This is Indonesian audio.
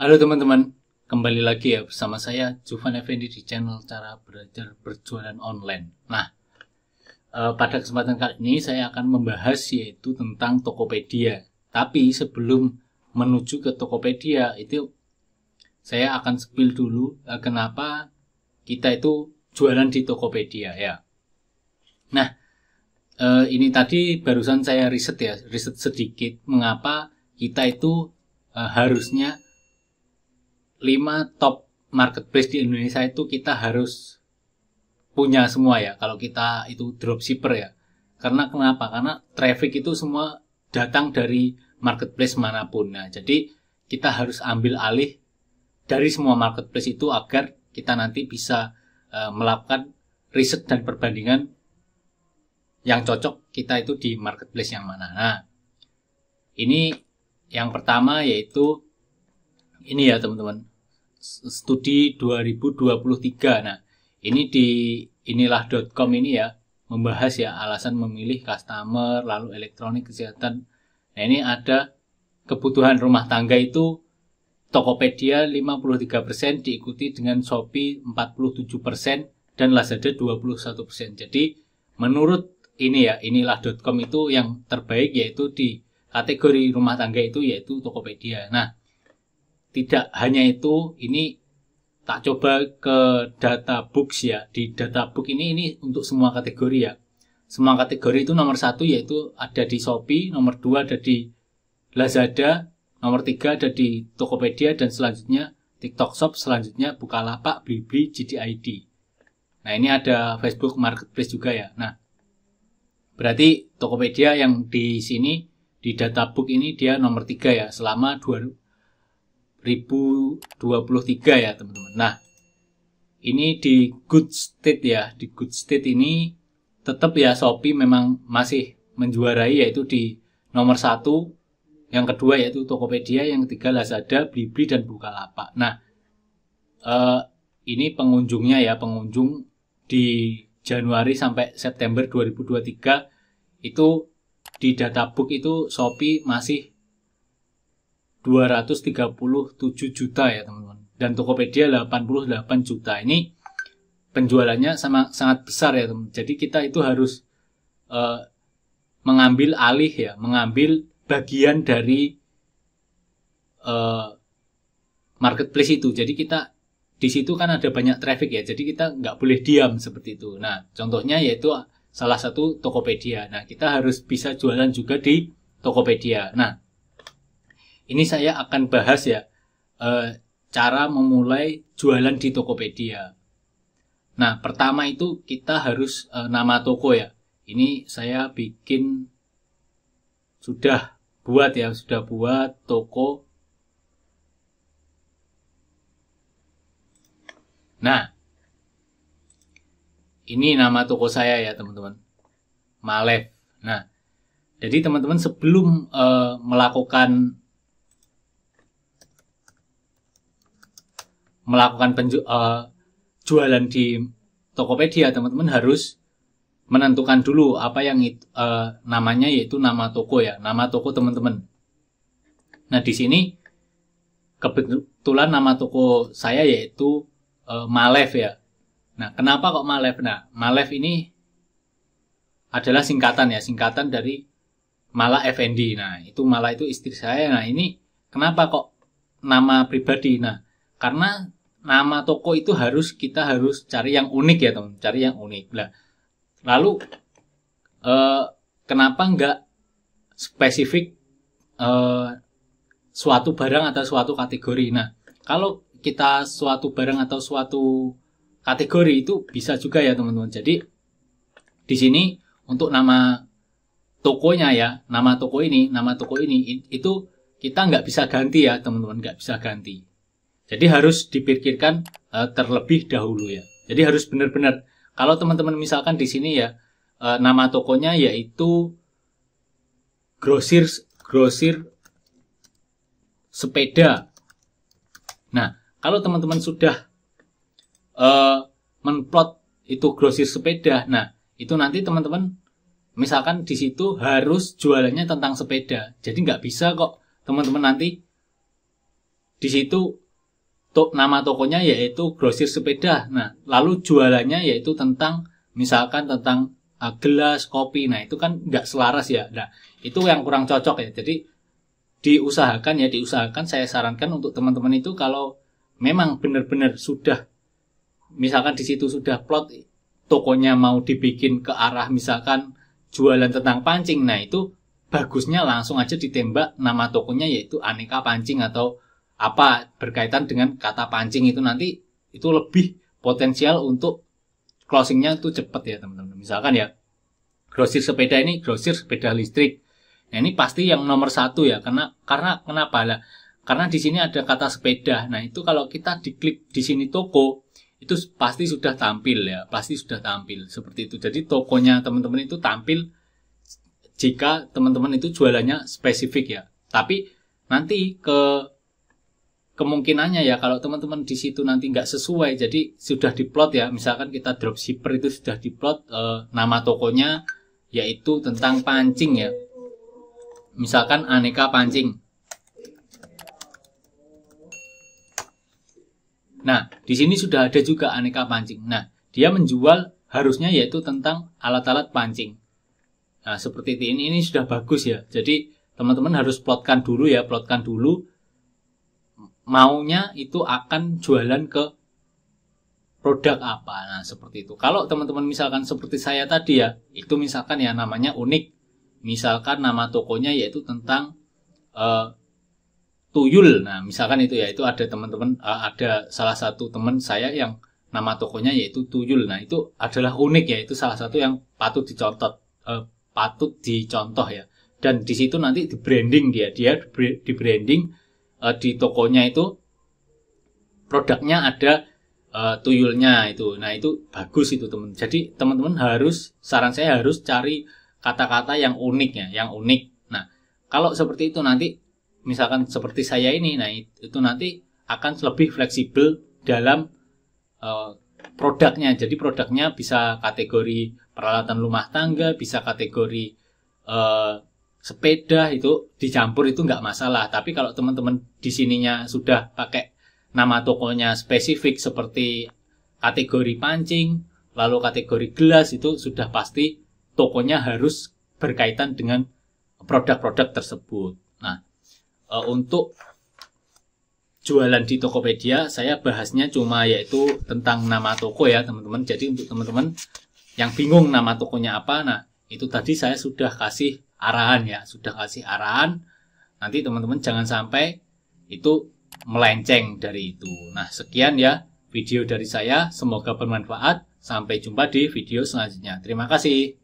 Halo teman-teman, kembali lagi ya bersama saya Jovan Effendi di channel Cara Belajar Berjualan Online. Nah, pada kesempatan kali ini saya akan membahas yaitu tentang Tokopedia. Tapi sebelum menuju ke Tokopedia itu saya akan spill dulu kenapa kita itu jualan di Tokopedia ya. Nah, ini tadi barusan saya riset sedikit mengapa kita itu harusnya 5 top marketplace di Indonesia itu kita harus punya semua ya, kalau kita itu dropshipper ya. Karena kenapa? Karena traffic itu semua datang dari marketplace manapun. Nah, jadi kita harus ambil alih dari semua marketplace itu agar kita nanti bisa melakukan riset dan perbandingan yang cocok kita itu di marketplace yang mana. Nah, ini yang pertama yaitu ini ya teman-teman, studi 2023. Nah, ini di inilah.com ini ya, membahas ya alasan memilih customer, lalu elektronik, kesehatan. Nah, ini ada kebutuhan rumah tangga itu Tokopedia 53%, diikuti dengan Shopee 47% dan Lazada 21%. Jadi menurut ini ya, inilah.com itu yang terbaik yaitu di kategori rumah tangga itu yaitu Tokopedia. Nah, tidak hanya itu, ini tak coba ke Databooks ya. Di Databook ini untuk semua kategori ya. Semua kategori itu nomor 1 yaitu ada di Shopee, nomor 2 ada di Lazada, nomor 3 ada di Tokopedia, dan selanjutnya TikTok Shop, selanjutnya Bukalapak, Blibli, JD.id. Nah, ini ada Facebook Marketplace juga ya. Nah, berarti Tokopedia yang di sini di Databook ini dia nomor 3 ya selama 2023 ya teman-teman. Nah, ini di Good State ya. Di Good State ini tetap ya Shopee memang masih menjuarai yaitu di nomor 1. Yang kedua yaitu Tokopedia, yang ketiga Lazada, Blibli, dan Bukalapak. Nah, ini pengunjungnya ya, pengunjung di Januari sampai September 2023 itu di Databook itu Shopee masih 237 juta ya teman-teman, dan Tokopedia 88 juta. Ini penjualannya sangat besar ya teman-teman. Jadi kita itu harus mengambil alih ya, mengambil bagian dari marketplace itu. Jadi kita di situ kan ada banyak traffic ya, jadi kita nggak boleh diam seperti itu. Nah, contohnya yaitu salah satu Tokopedia. Nah, kita harus bisa jualan juga di Tokopedia. Nah, ini saya akan bahas ya cara memulai jualan di Tokopedia. Nah, pertama itu kita harus nama toko ya. Ini saya sudah buat toko. Nah, ini nama toko saya ya teman-teman, Malev. Nah, jadi teman-teman sebelum melakukan jualan di Tokopedia, teman-teman harus menentukan dulu apa yang namanya, yaitu nama toko ya, nama toko teman-teman. Nah, di sini kebetulan nama toko saya yaitu Malev ya. Nah, kenapa kok Malev? Nah, Malev ini adalah singkatan dari Mala Effendi. Nah, itu Mala itu istri saya. Nah, ini kenapa kok nama pribadi? Nah, karena nama toko itu kita harus cari yang unik ya teman, cari yang unik. Nah, lalu kenapa enggak spesifik suatu barang atau suatu kategori? Nah, kalau kita suatu barang atau suatu kategori itu bisa juga ya teman-teman. Jadi di sini untuk nama tokonya ya, nama toko ini itu kita nggak bisa ganti ya teman-teman, nggak bisa ganti. Jadi harus dipikirkan terlebih dahulu ya. Jadi harus benar-benar, kalau teman-teman misalkan di sini ya nama tokonya yaitu grosir sepeda. Nah, kalau teman-teman sudah menplot itu grosir sepeda, nah itu nanti teman-teman misalkan di situ harus jualannya tentang sepeda. Jadi nggak bisa kok teman-teman nanti di situ nama tokonya yaitu grosir sepeda. Nah, lalu jualannya yaitu tentang misalkan tentang gelas, kopi. Nah, itu kan nggak selaras ya. Nah, itu yang kurang cocok ya. Jadi diusahakan saya sarankan untuk teman-teman itu kalau memang benar-benar sudah misalkan di situ sudah plot tokonya mau dibikin ke arah misalkan jualan tentang pancing. Nah, itu bagusnya langsung aja ditembak nama tokonya yaitu Aneka Pancing atau apa berkaitan dengan kata pancing. Itu nanti itu lebih potensial untuk closingnya itu cepat ya teman-teman. Misalkan ya grosir sepeda ini grosir sepeda listrik. Nah, ini pasti yang nomor 1 ya karena kenapa lah? Karena di sini ada kata sepeda. Nah, itu kalau kita diklik di sini toko itu pasti sudah tampil ya, pasti sudah tampil seperti itu. Jadi tokonya teman-teman itu tampil jika teman-teman itu jualannya spesifik ya. Tapi nanti kemungkinannya ya kalau teman-teman di situ nanti nggak sesuai, jadi sudah diplot ya. Misalkan kita dropshipper itu sudah diplot nama tokonya yaitu tentang pancing ya. Misalkan Aneka Pancing. Nah, di sini sudah ada juga Aneka Pancing. Nah, dia menjual harusnya yaitu tentang alat-alat pancing. Nah, seperti ini sudah bagus ya. Jadi, teman-teman harus plotkan dulu ya, plotkan dulu maunya itu akan jualan ke produk apa. Nah, seperti itu. Kalau teman-teman misalkan seperti saya tadi ya, itu misalkan ya namanya unik. Misalkan nama tokonya yaitu tentang tuyul. Nah, misalkan itu ya, itu ada teman-teman, ada salah satu teman saya yang nama tokonya yaitu tuyul. Nah, itu adalah unik ya, itu salah satu yang patut dicontoh ya. Dan di situ nanti di branding dia di branding di tokonya itu produknya ada tuyulnya itu. Nah, itu bagus itu teman. Jadi teman-teman saran saya harus cari kata-kata yang unik ya, yang unik. Nah, kalau seperti itu nanti misalkan seperti saya ini, nah itu nanti akan lebih fleksibel dalam produknya. Jadi produknya bisa kategori peralatan rumah tangga, bisa kategori sepeda, itu dicampur itu nggak masalah. Tapi kalau teman-teman di sininya sudah pakai nama tokonya spesifik seperti kategori pancing, lalu kategori gelas, itu sudah pasti tokonya harus berkaitan dengan produk-produk tersebut. Nah, untuk jualan di Tokopedia saya bahasnya cuma yaitu tentang nama toko ya teman-teman. Jadi untuk teman-teman yang bingung nama tokonya apa, nah itu tadi saya sudah kasih arahan ya, Nanti teman-teman jangan sampai itu melenceng dari itu. Nah, sekian ya video dari saya, semoga bermanfaat. Sampai jumpa di video selanjutnya. Terima kasih.